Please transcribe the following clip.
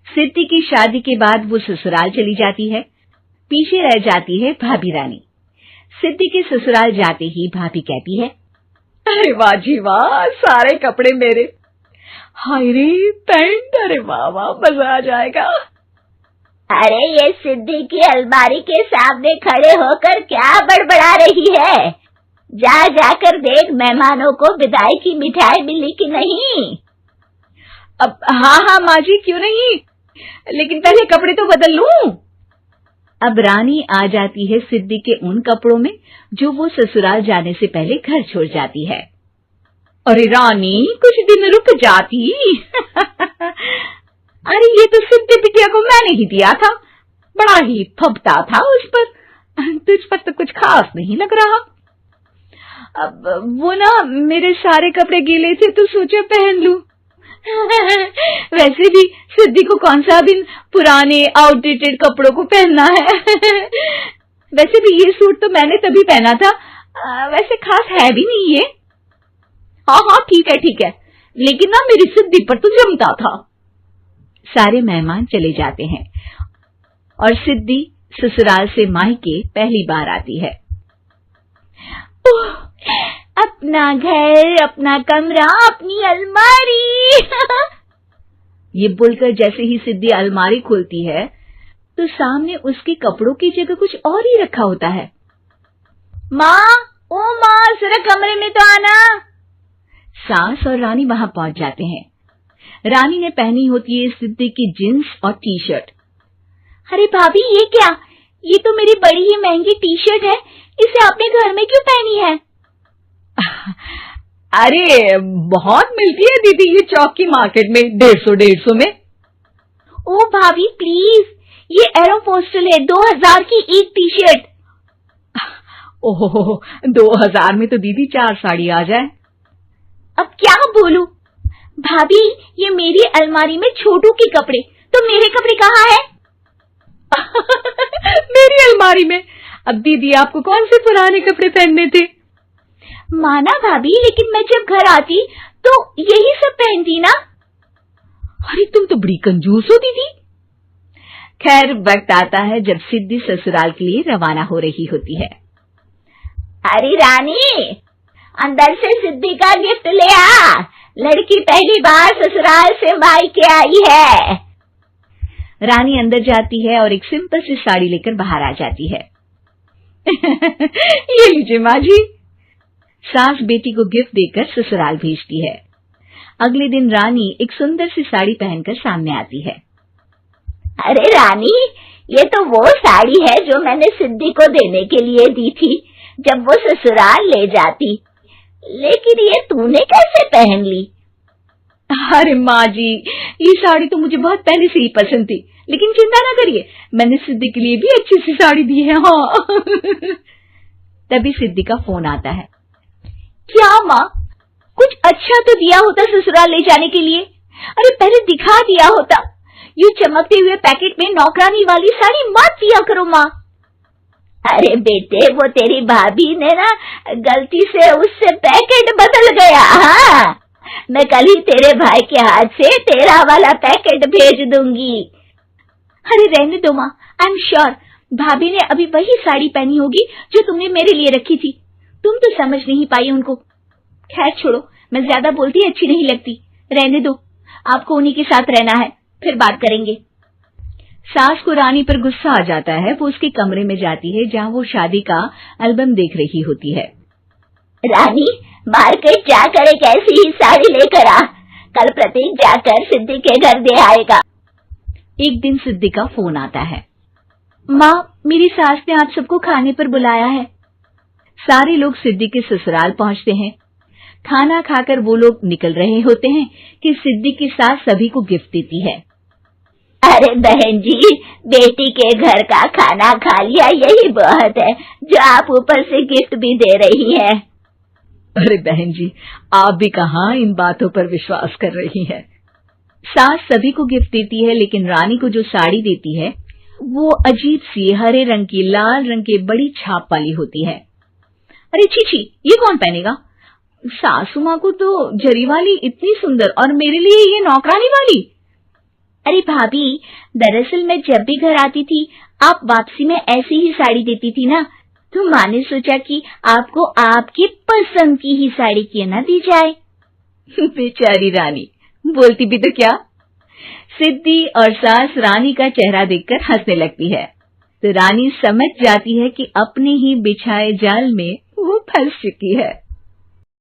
सिद्धि की शादी के बाद वो ससुराल चली जाती है। पीछे रह जाती है भाभी रानी। सिद्धि के ससुराल जाते ही भाभी कहती है, अरे वाह जी वाह, सारे कपड़े मेरे। हाय रे पैंट, अरे वाह वाह, मजा आ जाएगा। अरे ये सिद्धि की अलमारी के सामने खड़े होकर क्या बड़बड़ा रही है? जा जाकर देख मेहमानों को विदाई की मिठाई मिली कि नहीं। अब हाँ माँ जी, क्यों नहीं, लेकिन पहले कपड़े तो बदल लूं। अब रानी आ जाती है सिद्धि के उन कपड़ों में जो वो ससुराल जाने से पहले घर छोड़ जाती है। अरे रानी, कुछ दिन रुक जाती। अरे ये तो सिद्धि बिटिया को मैंने ही दिया था, बड़ा ही फबता था उस पर, तुझ पर तो कुछ खास नहीं लग रहा। अब वो ना मेरे सारे कपड़े गीले थे तो सोचा पहन लूं। वैसे भी सिद्धि को कौन सा भी पुराने आउटडेटेड कपड़ों को पहनना है। वैसे भी ये सूट तो मैंने तभी पहना था, वैसे खास है भी नहीं ये। हाँ ठीक है, लेकिन ना मेरी सिद्धि पर तो जमता था। सारे मेहमान चले जाते हैं और सिद्धि ससुराल से मायके पहली बार आती है। अपना घर, अपना कमरा, अपनी अलमारी। ये बोलकर जैसे ही सिद्धि अलमारी खोलती है तो सामने उसके कपड़ों की जगह कुछ और ही रखा होता है। माँ, ओ माँ, जरा कमरे में तो आना। सास और रानी वहां पहुंच जाते हैं। रानी ने पहनी होती है सिद्धि की जींस और टी शर्ट। अरे भाभी, ये क्या? ये तो मेरी बड़ी ही महंगी टी शर्ट है, इसे आपने घर में क्यों पहनी है? अरे बहुत मिलती है दीदी ये चौक की मार्केट में, 150 में। ओ भाभी प्लीज, ये एरोपोस्टल है, 2000 की एक टी शर्ट। ओहो, 2000 में तो दीदी 4 साड़ी आ जाए। अब क्या बोलूं? भाभी, ये मेरी अलमारी में छोटू के कपड़े, तो मेरे कपड़े कहाँ है? मेरी अलमारी में? अब दीदी आपको कौन से पुराने कपड़े पहनने थे? माना भाभी, लेकिन मैं जब घर आती तो यही सब पहनती ना। अरे तुम तो बड़ी कंजूस हो दीदी। खैर, वक्त आता है जब सिद्धि ससुराल के लिए रवाना हो रही होती है। अरे रानी, अंदर से सिद्धि का गिफ्ट ले आ, लड़की पहली बार ससुराल से मायके आई है। रानी अंदर जाती है और एक सिंपल सी साड़ी लेकर बाहर आ जाती है। ये लीजिए माँ जी। सास बेटी को गिफ्ट देकर ससुराल भेजती है। अगले दिन रानी एक सुंदर सी साड़ी पहनकर सामने आती है। अरे रानी, ये तो वो साड़ी है जो मैंने सिद्धि को देने के लिए दी थी जब वो ससुराल ले जाती, लेकिन ये तूने कैसे पहन ली? अरे माँ जी, ये साड़ी तो मुझे बहुत पहले से ही पसंद थी, लेकिन चिंता ना करिए, मैंने सिद्धि के लिए भी अच्छी सी साड़ी दी है। हाँ। तभी सिद्धि का फोन आता है। क्या माँ, कुछ अच्छा तो दिया होता ससुराल ले जाने के लिए। अरे पहले दिखा दिया होता। ये चमकते हुए पैकेट में नौकरानी वाली साड़ी मत दिया करो माँ। अरे बेटे, वो तेरी भाभी ने ना गलती से उससे पैकेट बदल गया। हाँ, मैं कल ही तेरे भाई के हाथ से तेरा वाला पैकेट भेज दूंगी। अरे रहने दो माँ, आई एम श्योर भाभी ने अभी वही साड़ी पहनी होगी जो तुमने मेरे लिए रखी थी। तुम तो समझ नहीं पाई उनको। खैर छोड़ो, मैं ज्यादा बोलती अच्छी नहीं लगती, रहने दो, आपको उन्हीं के साथ रहना है, फिर बात करेंगे। सास को रानी पर गुस्सा आ जाता है। वो उसके कमरे में जाती है जहाँ वो शादी का एल्बम देख रही होती है। रानी, मार्केट जाकर एक ऐसी ही साड़ी लेकर आ, कल प्रतीक जाकर सिद्धि के घर दे आएगा। एक दिन सिद्धि का फोन आता है। माँ, मेरी सास ने आप सबको खाने पर बुलाया है। सारे लोग सिद्धि के ससुराल पहुंचते हैं। खाना खाकर वो लोग निकल रहे होते हैं कि सिद्धि की सास सभी को गिफ्ट देती है। अरे बहन जी, बेटी के घर का खाना खा लिया, यही बहुत है, जो आप ऊपर से गिफ्ट भी दे रही हैं। अरे बहन जी, आप भी कहाँ इन बातों पर विश्वास कर रही हैं। सास सभी को गिफ्ट देती है, लेकिन रानी को जो साड़ी देती है वो अजीब सी हरे रंग की, लाल रंग की बड़ी छाप वाली होती है। अरे छी, ये कौन पहनेगा? सासू माँ को तो जरी वाली इतनी सुंदर, और मेरे लिए ये नौकरानी वाली। अरे भाभी, दरअसल मैं जब भी घर आती थी आप वापसी में ऐसी ही साड़ी देती थी ना, तो माँ ने सोचा कि आपको आपकी पसंद की ही साड़ी क्यों ना दी जाए। बेचारी रानी, बोलती भी तो क्या। सिद्धि और सास रानी का चेहरा देखकर हंसने लगती है, तो रानी समझ जाती है कि अपने ही बिछाए जाल में वो फंस चुकी है।